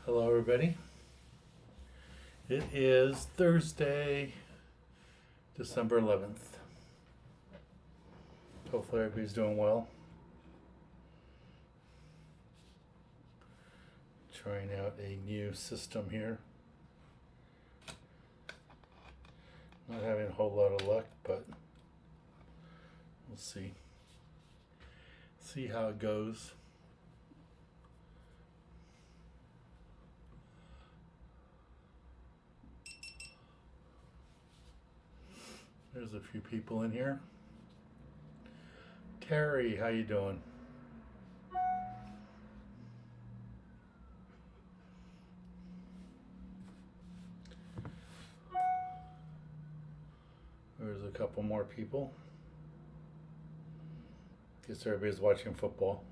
Hello everybody. It is Thursday, December 11th. Hopefully everybody's doing well. Trying out a new system here. Not having a whole lot of luck, but we'll see. See how it goes. There's a few people in here. Terry, how you doing? There's a couple more people. Guess everybody's watching football.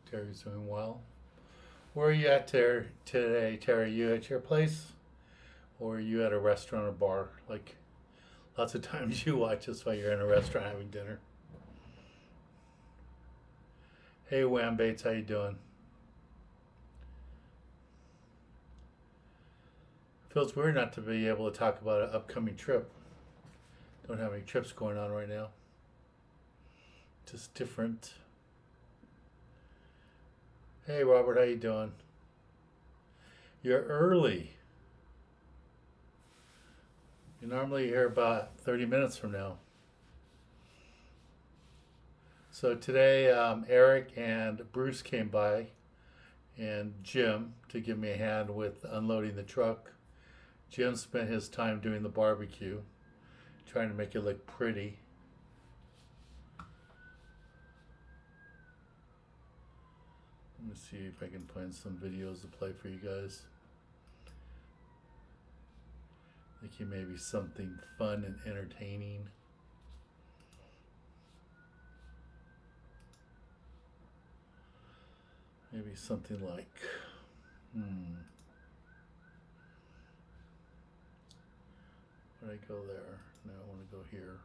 Terry's doing well. Where are you at today, Terry? You at your place? Or are you at a restaurant or bar? Like, lots of times you watch us while you're in a restaurant having dinner. Hey, Wham Bates, how you doing? Feels weird not to be able to talk about an upcoming trip. Don't have any trips going on right now. Just different. Hey, Robert, how you doing? You're early. You're normally here about 30 minutes from now. So today, Eric and Bruce came by, and Jim, to give me a hand with unloading the truck. Jim spent his time doing the barbecue, trying to make it look pretty. Let me see if I can find some videos to play for you guys. Thinking maybe something fun and entertaining. Maybe something like, Where did I go there? No, I want to go here.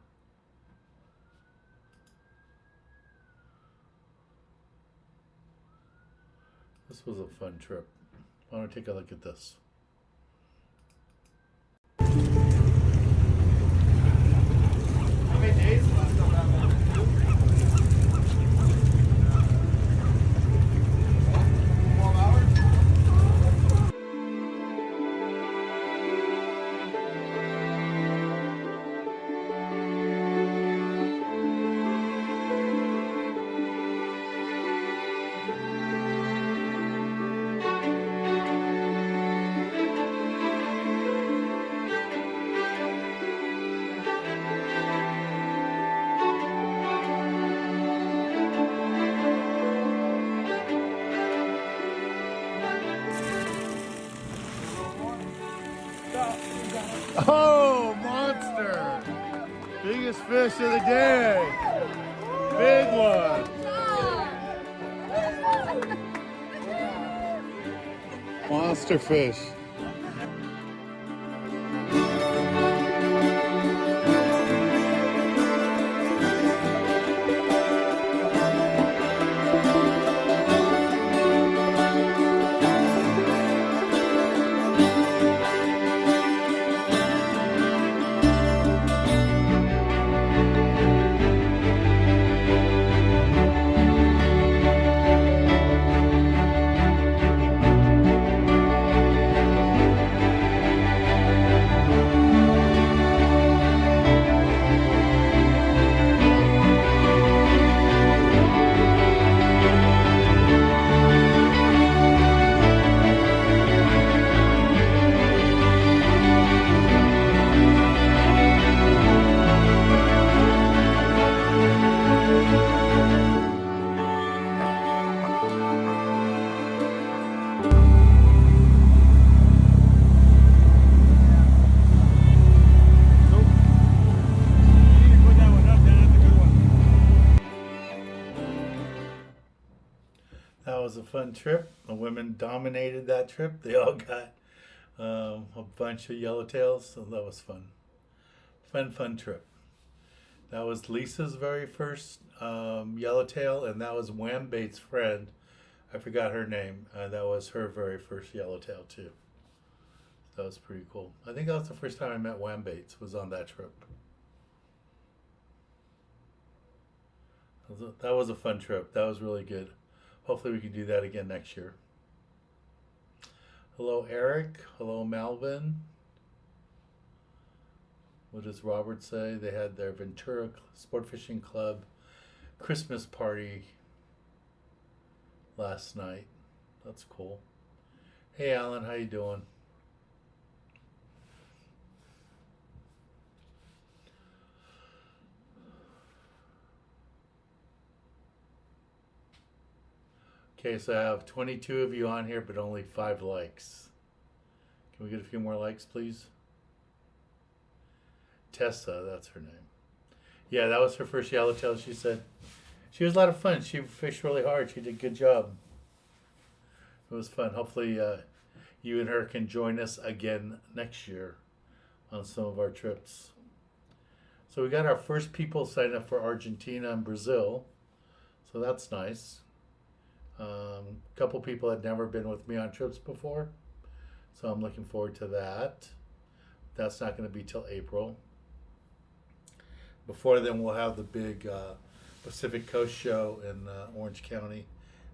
This was a fun trip. I want to take a look at this. How many days left on that one? 12 hours? Oh, monster! Biggest fish of the day. Big one. Monster fish. was a fun trip. The women dominated that trip. They all got a bunch of yellowtails, so that was fun. Fun trip. That was Lisa's very first yellowtail, and that was Wham Bait's friend. I forgot her name. That was her very first yellowtail too. That was pretty cool. I think that was the first time I met Wham Baits, was on that trip. That was a fun trip. That was really good. Hopefully we can do that again next year. Hello, Eric. Hello, Malvin. What does Robert say? They had their Ventura Sport Fishing Club Christmas party last night. That's cool. Hey, Alan, how you doing? Okay, so I have 22 of you on here, but only 5 likes. Can we get a few more likes, please? Tessa, that's her name. Yeah, that was her first yellowtail. She said she was a lot of fun. She fished really hard. She did a good job. It was fun. Hopefully you and her can join us again next year on some of our trips. So we got our first people signed up for Argentina and Brazil. So that's nice. A couple people had never been with me on trips before. So I'm looking forward to that. That's not going to be till April. Before then, we'll have the big Pacific Coast show in Orange County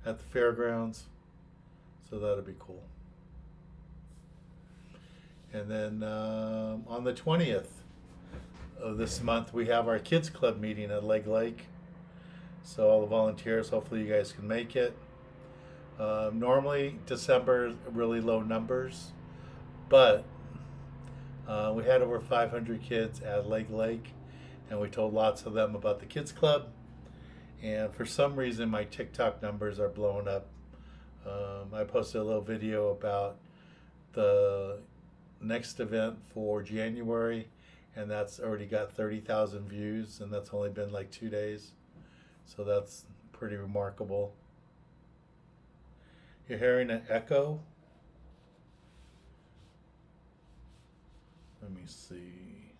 at the fairgrounds. So that'll be cool. And then on the 20th of this month, we have our kids club meeting at Leg Lake. So all the volunteers, hopefully you guys can make it. Normally December, really low numbers, but we had over 500 kids at Leg Lake, and we told lots of them about the kids club. And for some reason, my TikTok numbers are blowing up. I posted a little video about the next event for January, and that's already got 30,000 views, and that's only been like 2 days. So that's pretty remarkable. You're hearing an echo? Let me see.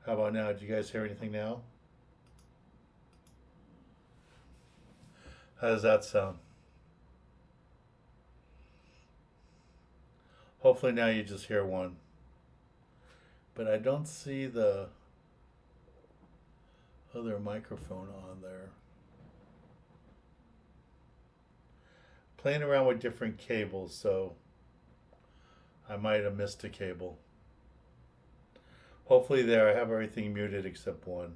How about now? Did you guys hear anything now? How does that sound? Hopefully now you just hear one. But I don't see the other microphone on there. Playing around with different cables, so I might have missed a cable. Hopefully there, I have everything muted except one.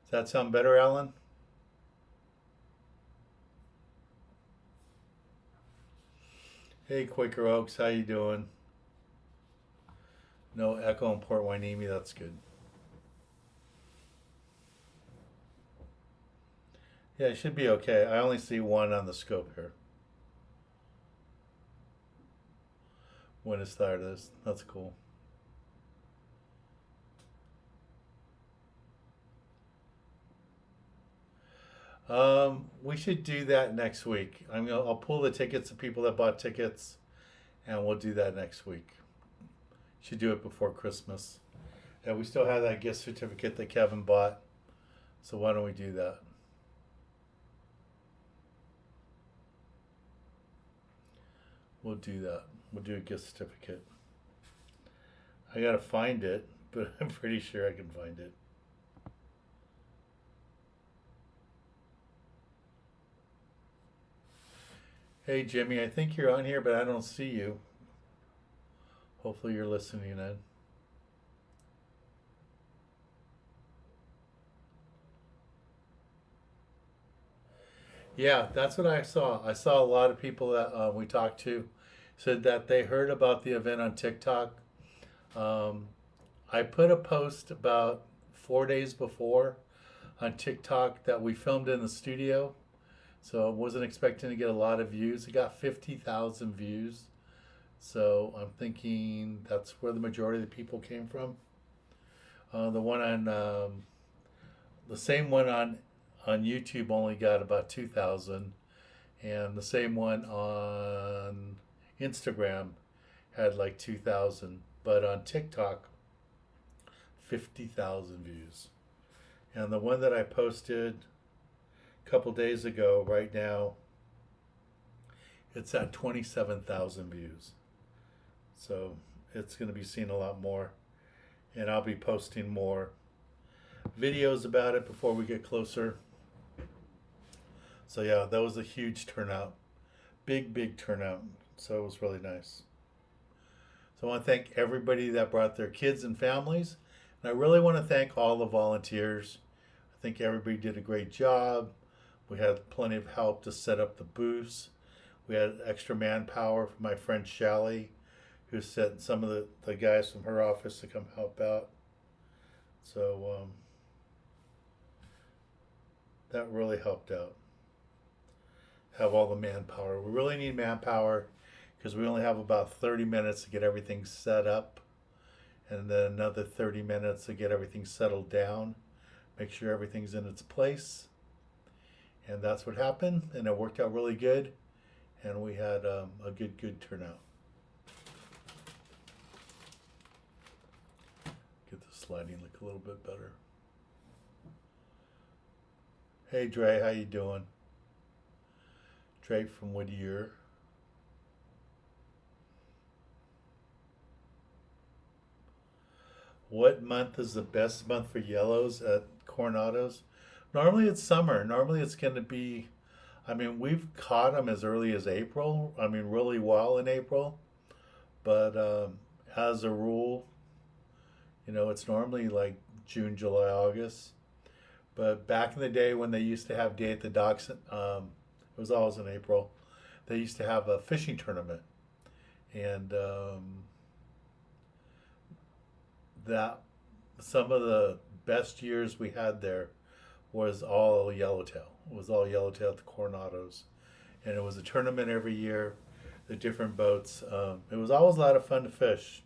Does that sound better, Alan? Hey, Quaker Oaks, how you doing? No echo in Port Hueneme, that's good. Yeah, it should be okay. I only see one on the scope here. When it started, that's cool. We should do that next week. I'll pull the tickets of people that bought tickets, and we'll do that next week. Should do it before Christmas. And we still have that gift certificate that Kevin bought, so why don't we do that? We'll do that. We'll do a gift certificate. I gotta find it, but I'm pretty sure I can find it. Hey Jimmy, I think you're on here, but I don't see you. Hopefully you're listening in. Yeah, that's what I saw. I saw a lot of people that we talked to said that they heard about the event on TikTok. I put a post about 4 days before on TikTok that we filmed in the studio. So I wasn't expecting to get a lot of views. It got 50,000 views. So I'm thinking that's where the majority of the people came from. The one on the same one on YouTube only got about 2,000, and the same one on Instagram had like 2,000, but on TikTok 50,000 views. And the one that I posted a couple days ago, right now, it's at 27,000 views. So it's going to be seen a lot more. And I'll be posting more videos about it before we get closer. So yeah, that was a huge turnout. Big turnout. So it was really nice. So I want to thank everybody that brought their kids and families. And I really want to thank all the volunteers. I think everybody did a great job. We had plenty of help to set up the booths. We had extra manpower from my friend Shally, who sent some of the guys from her office to come help out. So that really helped out. Have all the manpower. We really need manpower because we only have about 30 minutes to get everything set up, and then another 30 minutes to get everything settled down, make sure everything's in its place. And that's what happened, and it worked out really good, and we had a good turnout. Get the sliding look a little bit better. Hey Dre, how you doing? Dre from Whittier. What month is the best month for yellows at Coronados? Normally it's summer. Normally it's going to be, I mean, we've caught them as early as April. I mean, really well in April. But as a rule, you know, it's normally like June, July, August. But back in the day when they used to have Day at the Docks, it was always in April, they used to have a fishing tournament. And that some of the best years we had there was all yellowtail. It was all yellowtail at the Coronados. And it was a tournament every year, the different boats. It was always a lot of fun to fish.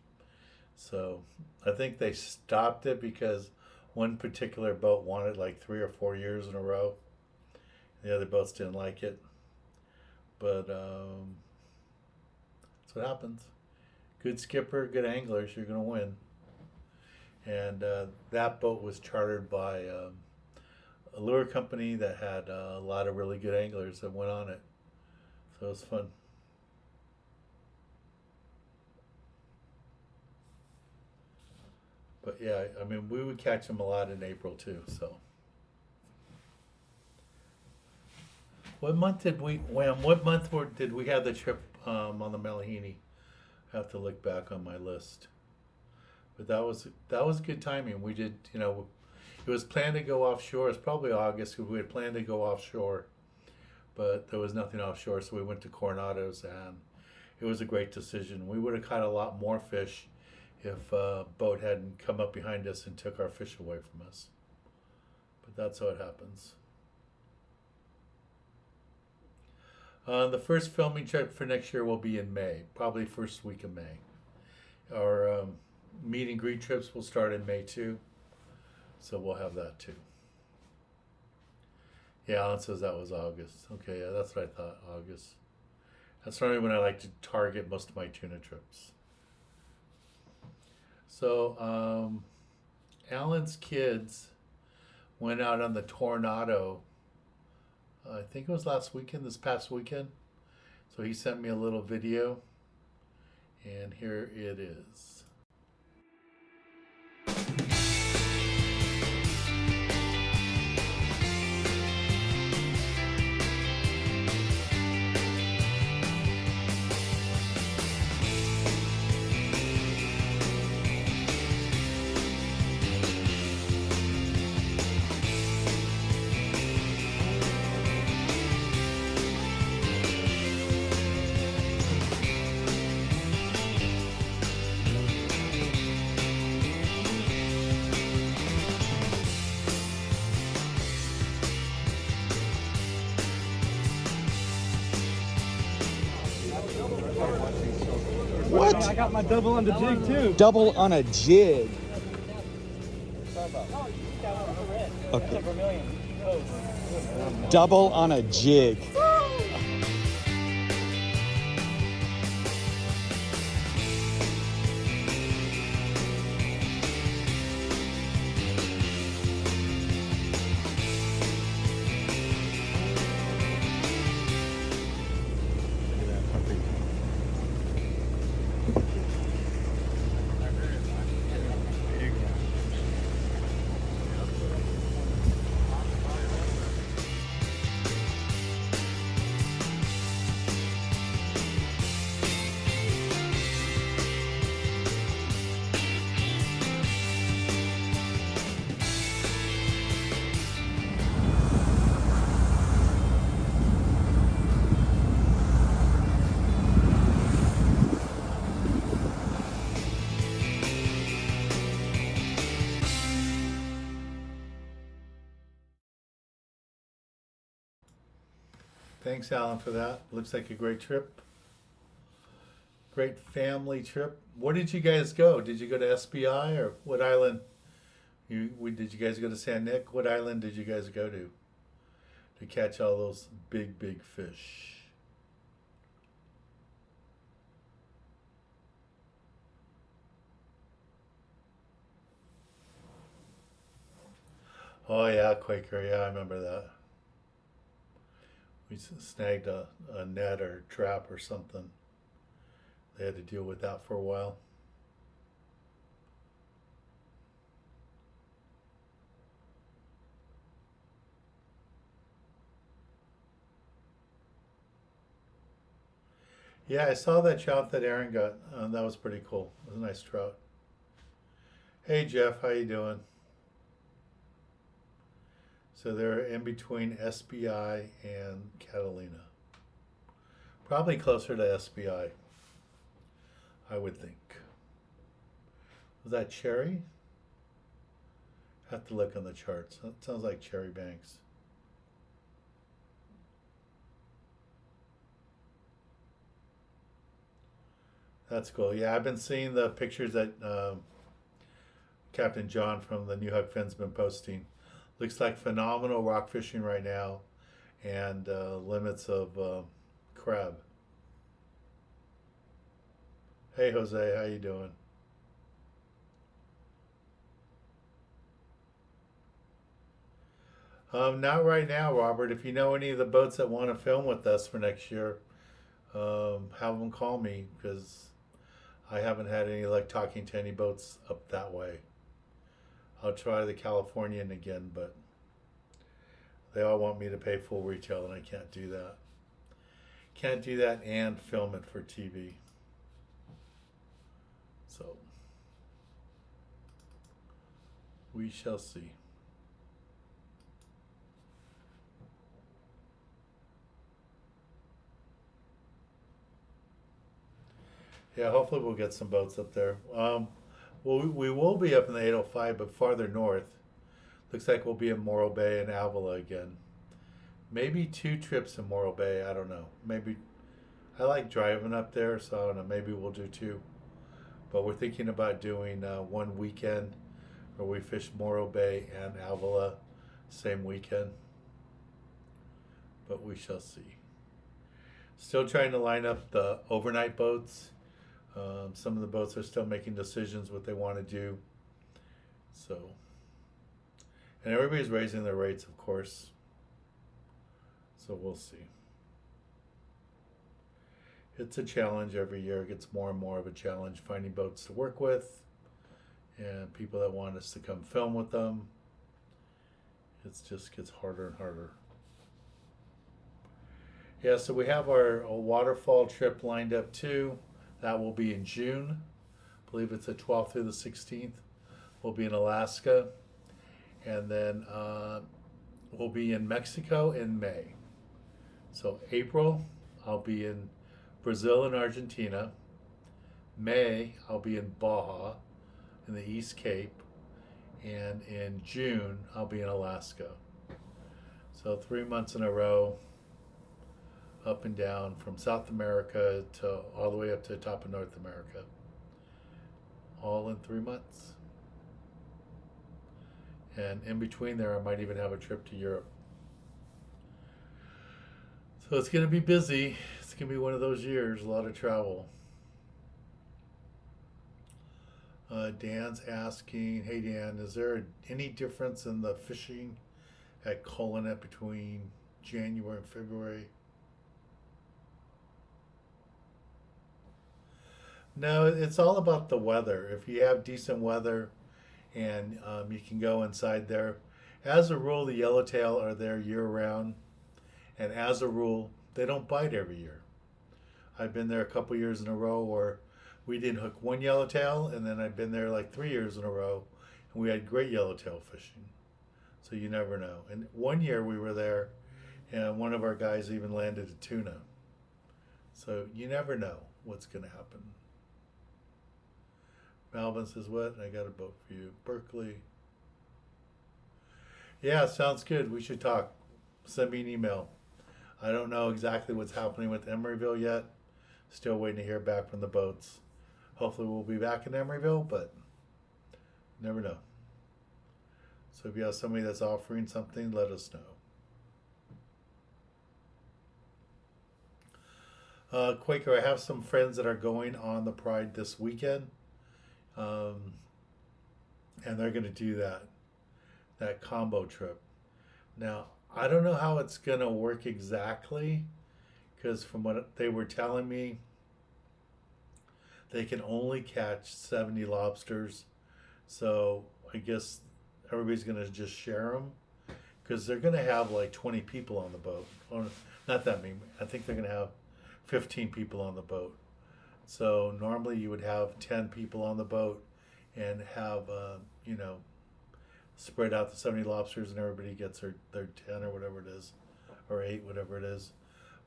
So I think they stopped it because one particular boat won it like 3 or 4 years in a row. The other boats didn't like it. But that's what happens. Good skipper, good anglers, you're going to win. And that boat was chartered by a lure company that had a lot of really good anglers that went on it. So it was fun. But yeah, I mean, we would catch them a lot in April too, so. What month did we have the trip on the Malahini? I have to look back on my list. But that was good timing. We did, you know, it was planned to go offshore. It's probably August because we had planned to go offshore, but there was nothing offshore, so we went to Coronados, and it was a great decision. We would have caught a lot more fish if a boat hadn't come up behind us and took our fish away from us. But that's how it happens. The first filming trip for next year will be in May, probably first week of May. Our meet and greet trips will start in May too, so we'll have that too. Yeah, Alan says that was August. Okay, yeah, that's what I thought, August. That's normally when I like to target most of my tuna trips. So, Alan's kids went out on the Tornado, I think it was this past weekend. So he sent me a little video, and here it is. What? I got my double on the jig too. Double on a jig. Okay. Double on a jig. Thanks, Alan, for that. Looks like a great trip. Great family trip. Where did you guys go? Did you go to SBI or what island? Did you guys go to San Nick? What island did you guys go to catch all those big, big fish? Oh yeah, Quaker. Yeah, I remember that. We snagged a net or trap or something. They had to deal with that for a while. Yeah, I saw that trout that Aaron got. That was pretty cool. It was a nice trout. Hey Jeff, how you doing? So they're in between SBI and Catalina. Probably closer to SBI, I would think. Was that Cherry? Have to look on the charts. That sounds like Cherry Banks. That's cool. Yeah, I've been seeing the pictures that Captain John from the New Huck Finn's been posting. Looks like phenomenal rock fishing right now, and limits of crab. Hey Jose, how you doing? Not right now, Robert. If you know any of the boats that want to film with us for next year, have them call me because I haven't had any luck talking to any boats up that way. I'll try the Californian again, but they all want me to pay full retail, and I can't do that. Can't do that and film it for TV. So we shall see. Yeah, hopefully we'll get some boats up there. Well, we will be up in the 805, but farther north. Looks like we'll be in Morro Bay and Avila again. Maybe 2 trips in Morro Bay. I don't know. Maybe I like driving up there, so I don't know. Maybe we'll do 2. But we're thinking about doing one weekend where we fish Morro Bay and Avila same weekend. But we shall see. Still trying to line up the overnight boats. Some of the boats are still making decisions what they want to do. So, and everybody's raising their rates, of course. So we'll see. It's a challenge every year. It gets more and more of a challenge finding boats to work with and people that want us to come film with them. It just gets harder and harder. Yeah, so we have our waterfall trip lined up too. That will be in June. I believe it's the 12th through the 16th. We'll be in Alaska. And then we'll be in Mexico in May. So April, I'll be in Brazil and Argentina. May, I'll be in Baja in the East Cape. And in June, I'll be in Alaska. So 3 months in a row up and down from South America to all the way up to the top of North America. All in 3 months. And in between there, I might even have a trip to Europe. So it's going to be busy. It's going to be one of those years, a lot of travel. Dan's asking, hey Dan, is there any difference in the fishing at Colonet between January and February? No, it's all about the weather. If you have decent weather and you can go inside there. As a rule, the yellowtail are there year round. And as a rule, they don't bite every year. I've been there a couple years in a row where we didn't hook one yellowtail, and then I've been there like 3 years in a row, and we had great yellowtail fishing. So you never know. And one year we were there, and one of our guys even landed a tuna. So you never know what's going to happen. Malvin says, what? I got a boat for you. Berkeley. Yeah, sounds good. We should talk. Send me an email. I don't know exactly what's happening with Emeryville yet. Still waiting to hear back from the boats. Hopefully we'll be back in Emeryville, but never know. So if you have somebody that's offering something, let us know. Quaker, I have some friends that are going on the Pride this weekend. And they're going to do that combo trip. Now, I don't know how it's going to work exactly, because from what they were telling me, they can only catch 70 lobsters. So I guess everybody's going to just share them, because they're going to have like 20 people on the boat. Or not that many. I think they're going to have 15 people on the boat. So normally you would have 10 people on the boat and have, spread out the 70 lobsters, and everybody gets their 10 or whatever it is, or 8, whatever it is.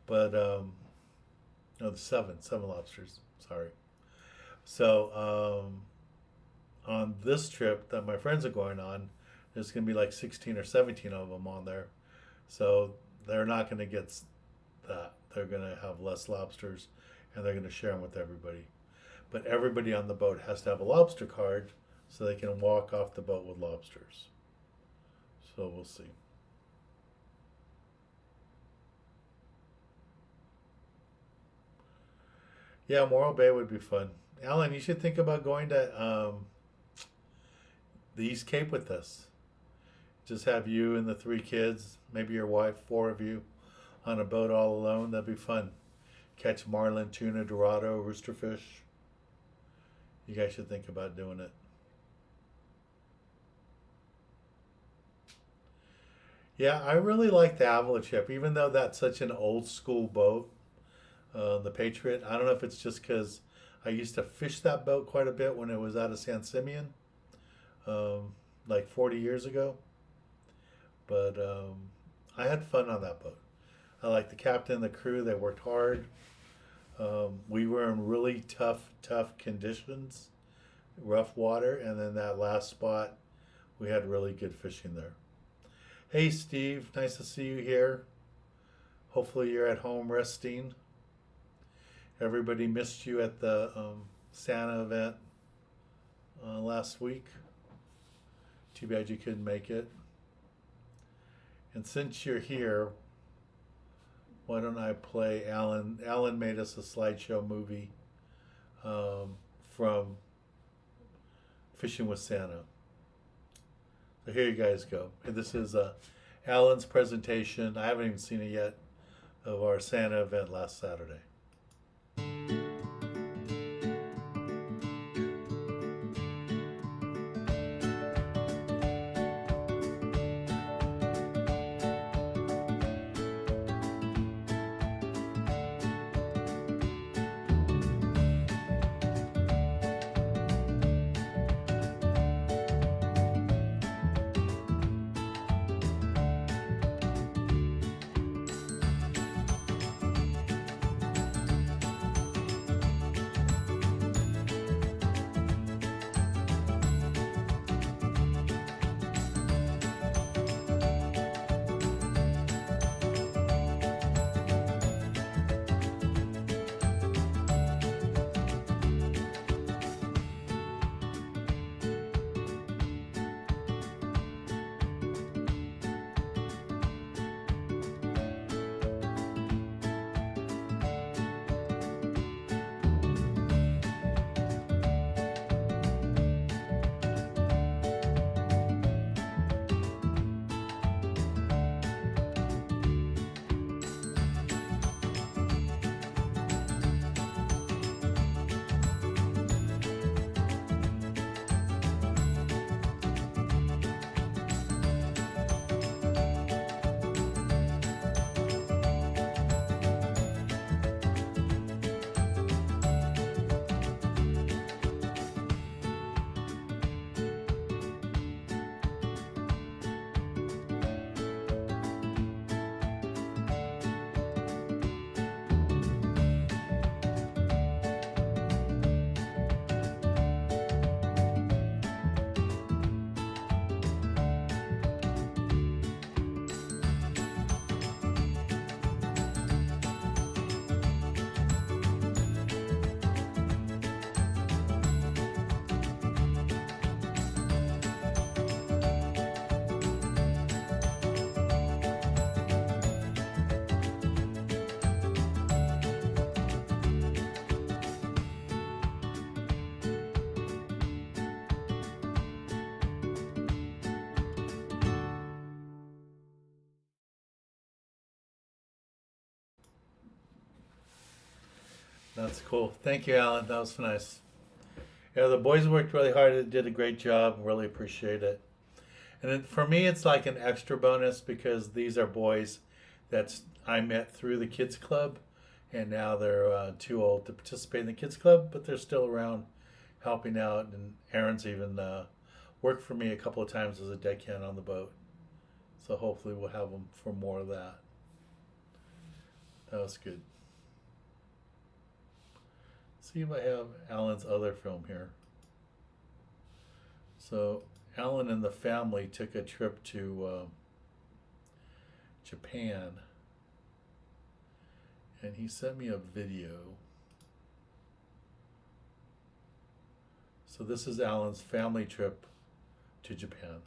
But, no, the 7 lobsters, sorry. So, on this trip that my friends are going on, there's going to be like 16 or 17 of them on there. So they're not going to get that. They're going to have less lobsters, and they're going to share them with everybody. But everybody on the boat has to have a lobster card so they can walk off the boat with lobsters. So we'll see. Yeah, Morro Bay would be fun. Alan, you should think about going to the East Cape with us. Just have you and the 3 kids, maybe your wife, 4 of you, on a boat all alone. That'd be fun. Catch marlin, tuna, dorado, roosterfish. You guys should think about doing it. Yeah, I really like the Avila trip, even though that's such an old school boat, the Patriot. I don't know if it's just because I used to fish that boat quite a bit when it was out of San Simeon, like 40 years ago. But I had fun on that boat. I like the captain, the crew. They worked hard. We were in really tough conditions, rough water, and then that last spot, we had really good fishing there. Hey Steve, nice to see you here. Hopefully you're at home resting. Everybody missed you at the Santa event last week. Too bad you couldn't make it. And since you're here, why don't I play Alan? Alan made us a slideshow movie from Fishing with Santa. So here you guys go. And this is Alan's presentation. I haven't even seen it yet, of our Santa event last Saturday. That's cool. Thank you, Alan. That was nice. Yeah, the boys worked really hard. They did a great job. Really appreciate it. And then for me, it's like an extra bonus because these are boys that I met through the kids club, and now they're too old to participate in the kids club, but they're still around helping out. And Aaron's even worked for me a couple of times as a deckhand on the boat. So hopefully we'll have them for more of that. That was good. See if I have Alan's other film here. So Alan and the family took a trip to Japan, and he sent me a video. So this is Alan's family trip to Japan.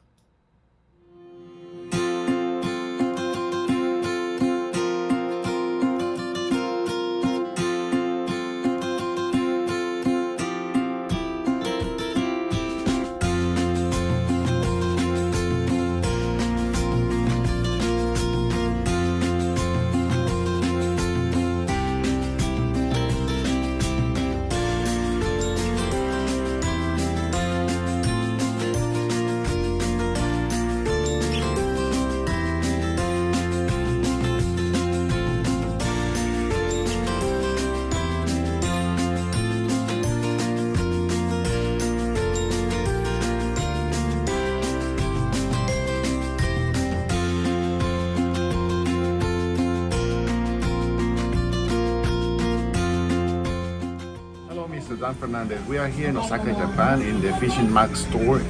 Dan Fernandez. We are here in Osaka, Japan, in the Fishing Max store.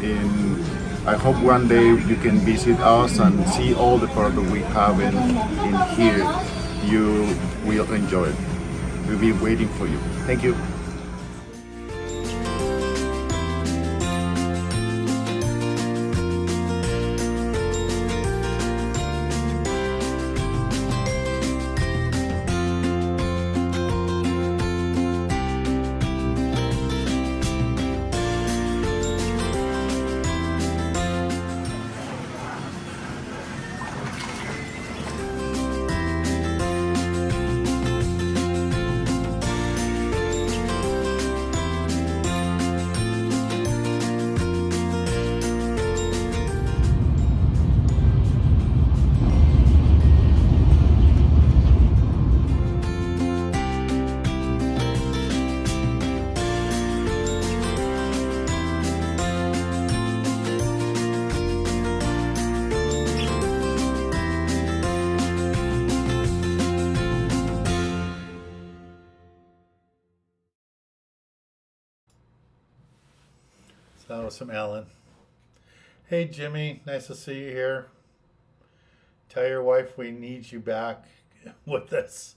I hope one day you can visit us and see all the product we have in here. You will enjoy it. We'll be waiting for you. Thank you. That was from Alan. Hey Jimmy, nice to see you here. Tell your wife we need you back with us.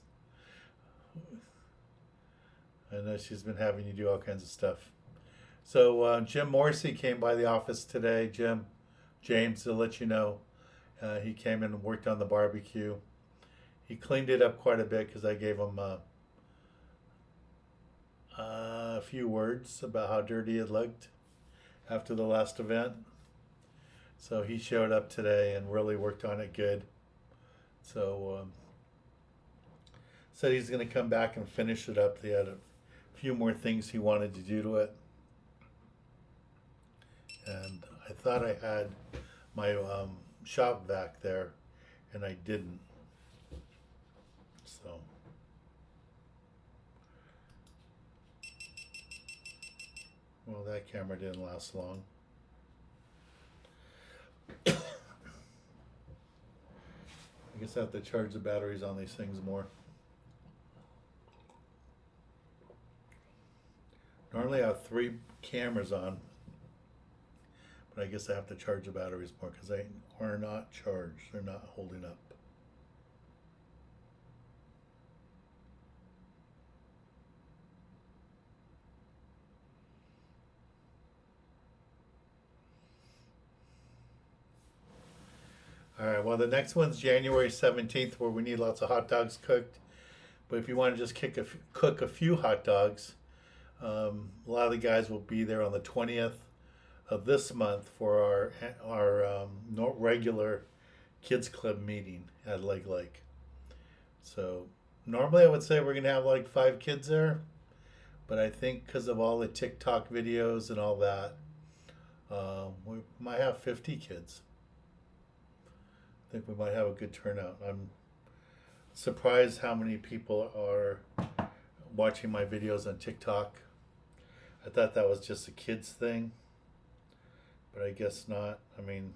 I know she's been having you do all kinds of stuff. So Jim Morrissey came by the office today. James, to let you know, he came in and worked on the barbecue. He cleaned it up quite a bit because I gave him a few words about how dirty it looked after the last event. So he showed up today and really worked on it good. So said he's going to come back and finish it up. He had a few more things he wanted to do to it. And I thought I had my shop vac there, and I didn't. So well, that camera didn't last long. I guess I have to charge the batteries on these things more. Normally I have 3 cameras on, but I guess I have to charge the batteries more because they are not charged. They're not holding up. All right, well, the next one's January 17th, where we need lots of hot dogs cooked. But if you want to just cook a few hot dogs, a lot of the guys will be there on the 20th of this month for our regular kids club meeting at Lake. So normally I would say we're going to have like 5 kids there, but I think because of all the TikTok videos and all that, we might have 50 kids. I think we might have a good turnout. I'm surprised how many people are watching my videos on TikTok. I thought that was just a kids thing, but I guess not. I mean,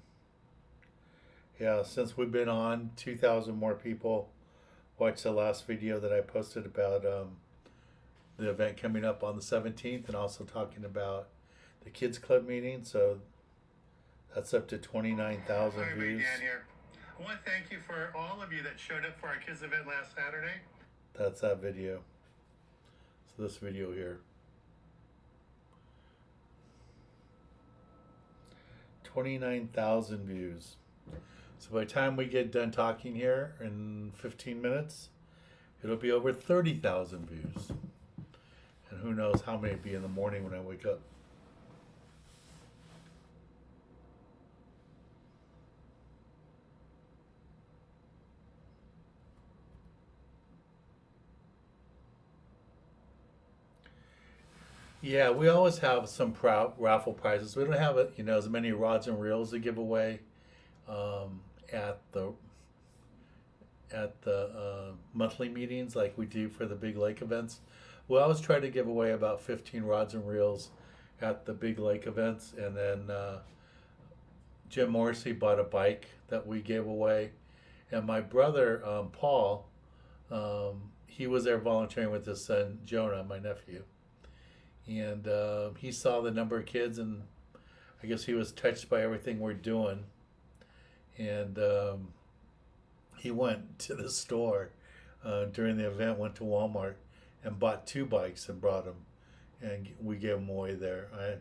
yeah, since we've been on, 2,000 more people watched the last video that I posted about the event coming up on the 17th, and also talking about the kids club meeting. So that's up to 29,000 views. Dan here. I want to thank you for all of you that showed up for our kids event last Saturday. That's that video. So this video here. 29,000 views. So by the time we get done talking here in 15 minutes, it'll be over 30,000 views. And who knows how many it'll be in the morning when I wake up. Yeah, we always have some raffle prizes. We don't have as many rods and reels to give away at the monthly meetings like we do for the big lake events. We always try to give away about 15 rods and reels at the big lake events, and then Jim Morrissey bought a bike that we gave away, and my brother Paul, he was there volunteering with his son Jonah, my nephew. And he saw the number of kids, and I guess he was touched by everything we're doing. And he went to the store during the event, went to Walmart, and bought 2 bikes and brought them. And we gave them away there. I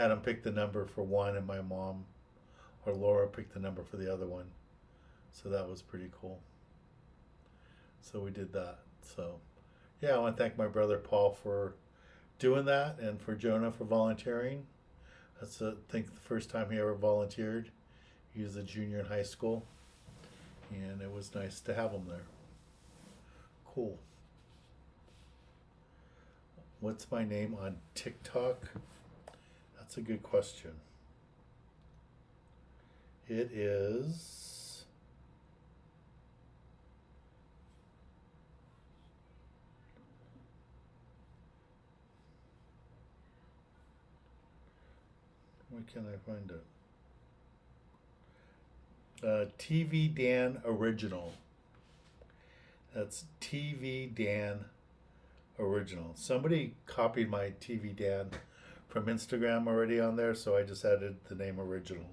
had him pick the number for one, and my mom, or Laura, picked the number for the other one. So that was pretty cool. So we did that. So, yeah, I want to thank my brother Paul for doing that, and for Jonah for volunteering. That's I think the first time he ever volunteered. He was a junior in high school, and it was nice to have him there. Cool. What's my name on TikTok? That's a good question. It is where can I find it? TV Dan Original. That's TV Dan Original. Somebody copied my TV Dan from Instagram already on there, so I just added the name Original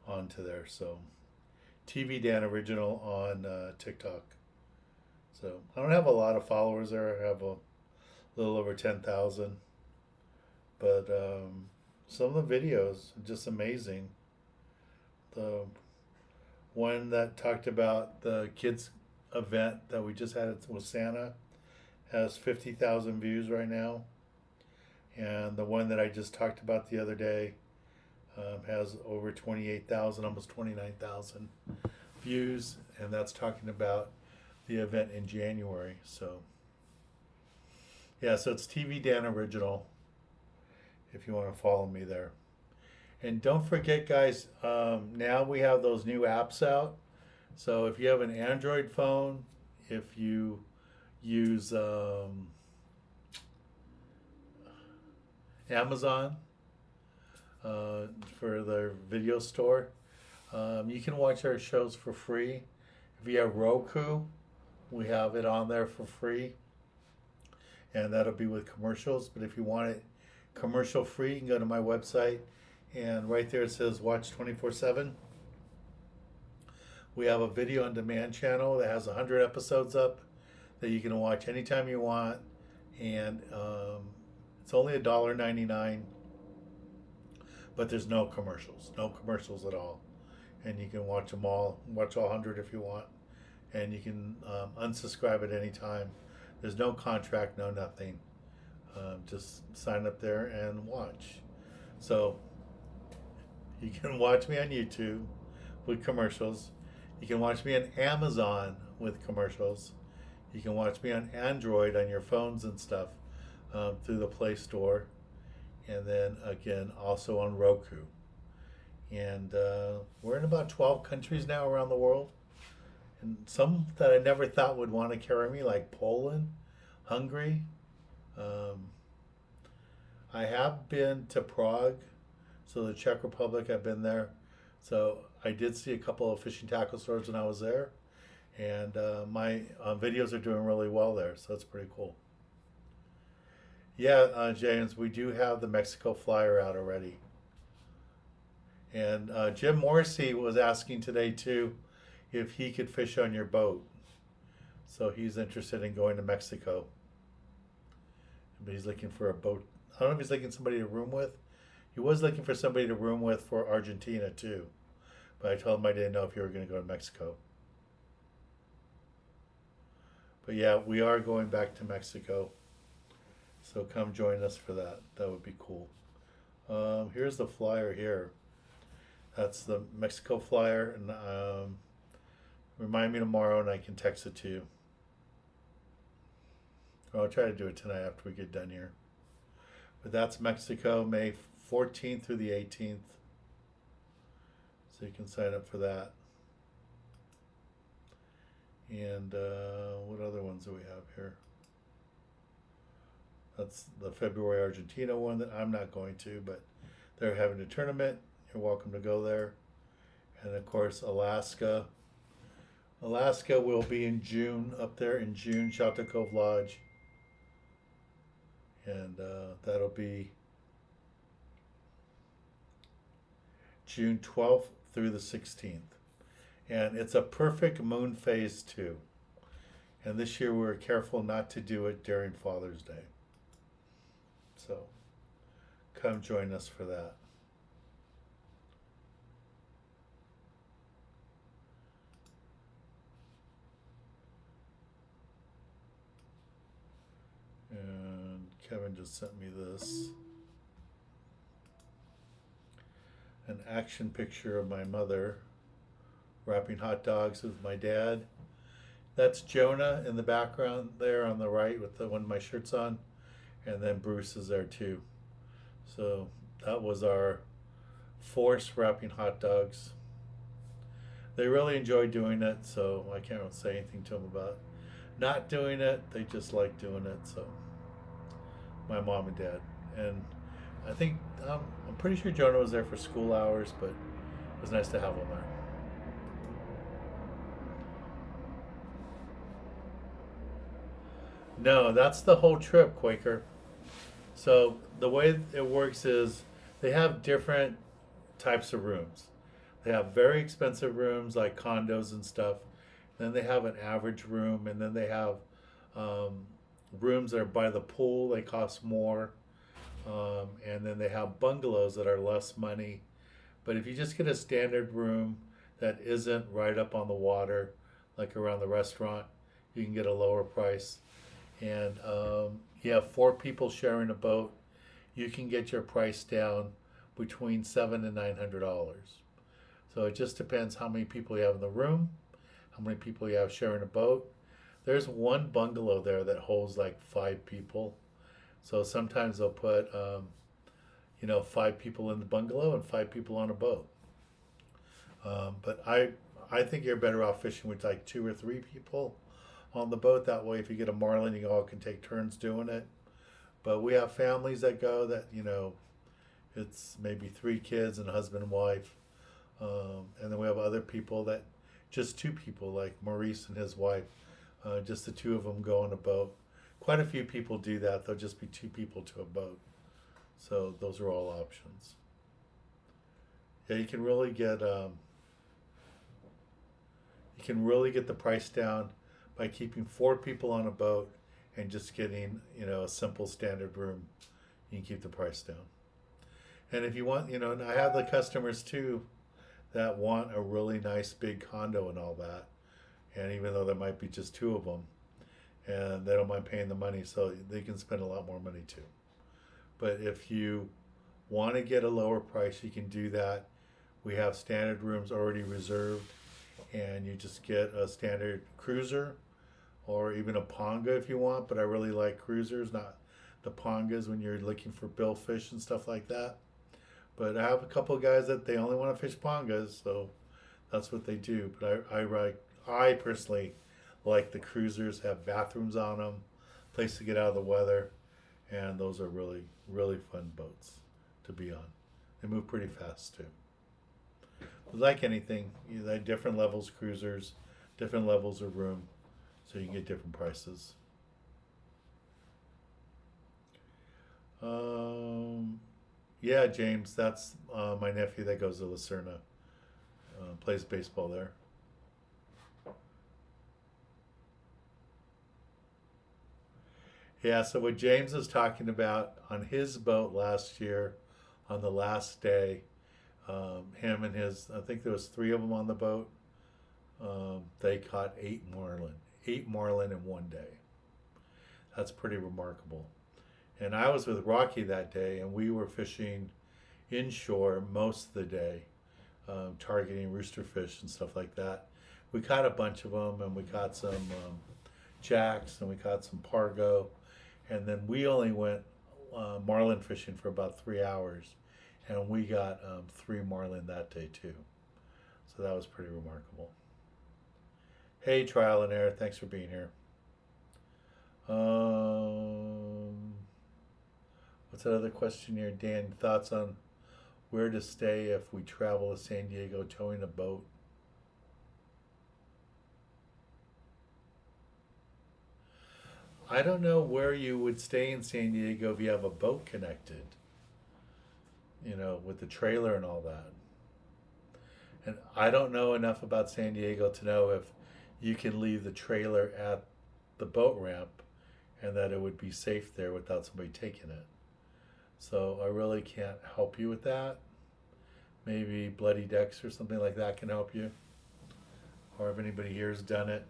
onto there. So TV Dan Original on TikTok. So I don't have a lot of followers there. I have a little over 10,000. But some of the videos are just amazing. The one that talked about the kids event that we just had with Santa has 50,000 views right now. And the one that I just talked about the other day has over 28,000, almost 29,000 views. And that's talking about the event in January. So, yeah, so it's TV Dan Original, if you want to follow me there. And don't forget, guys, now we have those new apps out. So if you have an Android phone, if you use Amazon for their video store, you can watch our shows for free. If you have Roku, we have it on there for free, and that'll be with commercials. But if you want it commercial free, you can go to my website, and right there it says watch 24/7. We have a video on demand channel that has 100 episodes up that you can watch anytime you want, and it's only $1.99, but there's no commercials at all, and you can watch them all, watch all 100 if you want, and you can unsubscribe at any time. There's no contract, no nothing. Just sign up there and watch. So you can watch me on YouTube with commercials. You can watch me on Amazon with commercials. You can watch me on Android on your phones and stuff through the Play Store, and then again also on Roku. And we're in about 12 countries now around the world, and some that I never thought would want to carry me, like Poland, Hungary. I have been to Prague, so the Czech Republic, I've been there. So I did see a couple of fishing tackle stores when I was there, and my videos are doing really well there, so that's pretty cool. Yeah, James, we do have the Mexico flyer out already. And Jim Morrissey was asking today too if he could fish on your boat. So he's interested in going to Mexico. But he's looking for a boat. I don't know if he's looking for somebody to room with. He was looking for somebody to room with for Argentina too. But I told him I didn't know if you were going to go to Mexico. But yeah, we are going back to Mexico. So come join us for that. That would be cool. Here's the flyer here. That's the Mexico flyer. And remind me tomorrow and I can text it to you. I'll try to do it tonight after we get done here. But that's Mexico, May 14th through the 18th. So you can sign up for that. And what other ones do we have here? That's the February Argentina one that I'm not going to, but they're having a tournament. You're welcome to go there. And of course, Alaska. Alaska will be in June, up there in June, Shelter Cove Lodge. And that'll be June 12th through the 16th. And it's a perfect moon phase too. And this year we were careful not to do it during Father's Day. So come join us for that. And Kevin just sent me this. An action picture of my mother wrapping hot dogs with my dad. That's Jonah in the background there on the right with the one of my shirts on. And then Bruce is there too. So that was our force wrapping hot dogs. They really enjoy doing it, so I can't say anything to them about not doing it. They just like doing it. So my mom and dad. And I think, I'm pretty sure Jonah was there for school hours, but it was nice to have him there. No, that's the whole trip, Quaker. So the way it works is they have different types of rooms. They have very expensive rooms like condos and stuff. Then they have an average room, and then they have rooms that are by the pool. They cost more. And then they have bungalows that are less money. But if you just get a standard room that isn't right up on the water, like around the restaurant, you can get a lower price. And you have 4 people sharing a boat, you can get your price down between $700 and $900. So it just depends how many people you have in the room, how many people you have sharing a boat. There's one bungalow there that holds like 5 people. So sometimes they'll put, 5 people in the bungalow and 5 people on a boat. But I think you're better off fishing with like 2 or 3 people on the boat. That way, if you get a marlin, you all can take turns doing it. But we have families that go that, it's maybe 3 kids and a husband and wife. And then we have other people that just 2 people, like Maurice and his wife, just the 2 of them go on a boat. Quite a few people do that. There'll just be 2 people to a boat. So those are all options. Yeah, you can really get the price down by keeping 4 people on a boat and just getting, a simple standard room. You can keep the price down. And if you want, and I have the customers too that want a really nice big condo and all that. And even though there might be just 2 of them, and they don't mind paying the money, so they can spend a lot more money too. But if you want to get a lower price, you can do that. We have standard rooms already reserved, and you just get a standard cruiser or even a Ponga if you want, but I really like cruisers, not the pongas when you're looking for billfish and stuff like that. But I have a couple of guys that they only want to fish pongas, so that's what they do. But I personally like the cruisers, have bathrooms on them, place to get out of the weather, and those are really, really fun boats to be on. They move pretty fast too. But like anything, you have different levels cruisers, different levels of room, so you can get different prices. Yeah, James, that's my nephew that goes to Lucerna, plays baseball there. Yeah, so what James is talking about on his boat last year, on the last day, him and his, I think there was 3 of them on the boat, they caught 8 marlin in one day. That's pretty remarkable. And I was with Rocky that day, and we were fishing inshore most of the day, targeting roosterfish and stuff like that. We caught a bunch of them, and we caught some jacks, and we caught some pargo, and then we only went marlin fishing for about 3 hours, and we got 3 marlin that day too. So that was pretty remarkable. Hey, Trial and Error, thanks for being here. What's that other question here, Dan? Thoughts on where to stay if we travel to San Diego towing a boat? I don't know where you would stay in San Diego if you have a boat connected, you know, with the trailer and all that. And I don't know enough about San Diego to know if you can leave the trailer at the boat ramp and that it would be safe there without somebody taking it. So I really can't help you with that. Maybe Bloody Decks or something like that can help you. Or if anybody here has done it.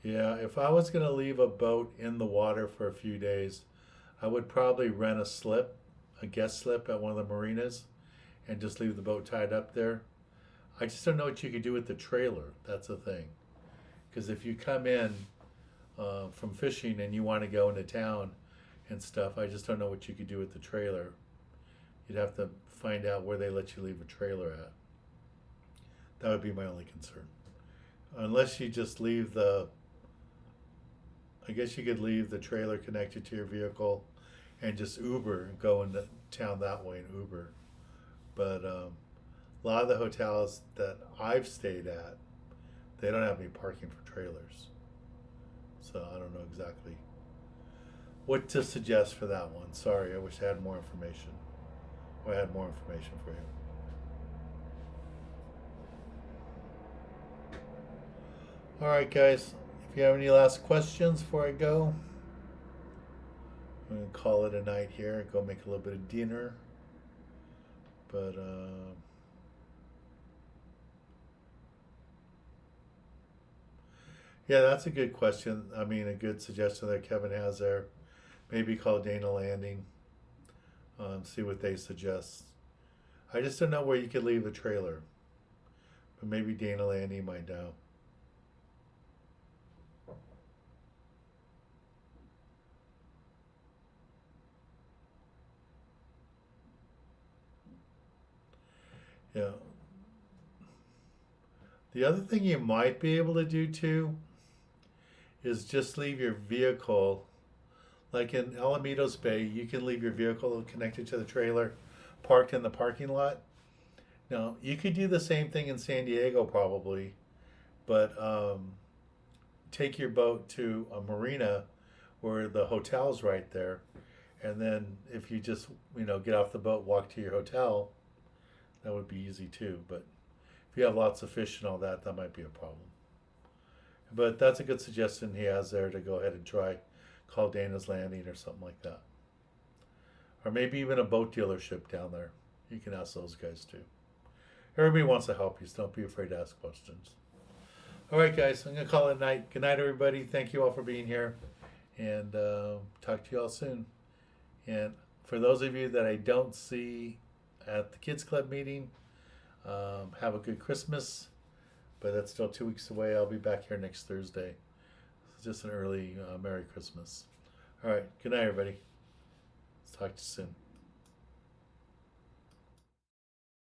Yeah, if I was going to leave a boat in the water for a few days, I would probably rent a guest slip at one of the marinas, and just leave the boat tied up there. I just don't know what you could do with the trailer. That's the thing. Because if you come in from fishing and you want to go into town and stuff, I just don't know what you could do with the trailer. You'd have to find out where they let you leave a trailer at. That would be my only concern. Unless you just leave I guess you could leave the trailer connected to your vehicle and just Uber and go into town that way and Uber. But a lot of the hotels that I've stayed at, they don't have any parking for trailers. So I don't know exactly what to suggest for that one. Sorry, I wish I had more information. Or I had more information for you. All right, guys. If you have any last questions before I go, I'm going to call it a night here. Go make a little bit of dinner. But yeah, that's a good question. I mean, a good suggestion that Kevin has there. Maybe call Dana Landing. See what they suggest. I just don't know where you could leave a trailer. But maybe Dana Landing might know. Yeah. The other thing you might be able to do too is just leave your vehicle, like in Alamitos Bay, you can leave your vehicle connected to the trailer, parked in the parking lot. Now, you could do the same thing in San Diego probably, but take your boat to a marina where the hotel's right there, and then if you just, get off the boat, walk to your hotel, that would be easy too. But if you have lots of fish and all that, that might be a problem. But that's a good suggestion he has there to go ahead and try. Call Dana's Landing or something like that. Or maybe even a boat dealership down there. You can ask those guys too. Everybody wants to help you, so don't be afraid to ask questions. All right, guys, I'm going to call it a night. Good night, everybody. Thank you all for being here. And talk to you all soon. And for those of you that I don't see at the Kids Club meeting. Have a good Christmas, but that's still 2 weeks away. I'll be back here next Thursday. It's just an early Merry Christmas. All right. Good night, everybody. Let's talk to you soon.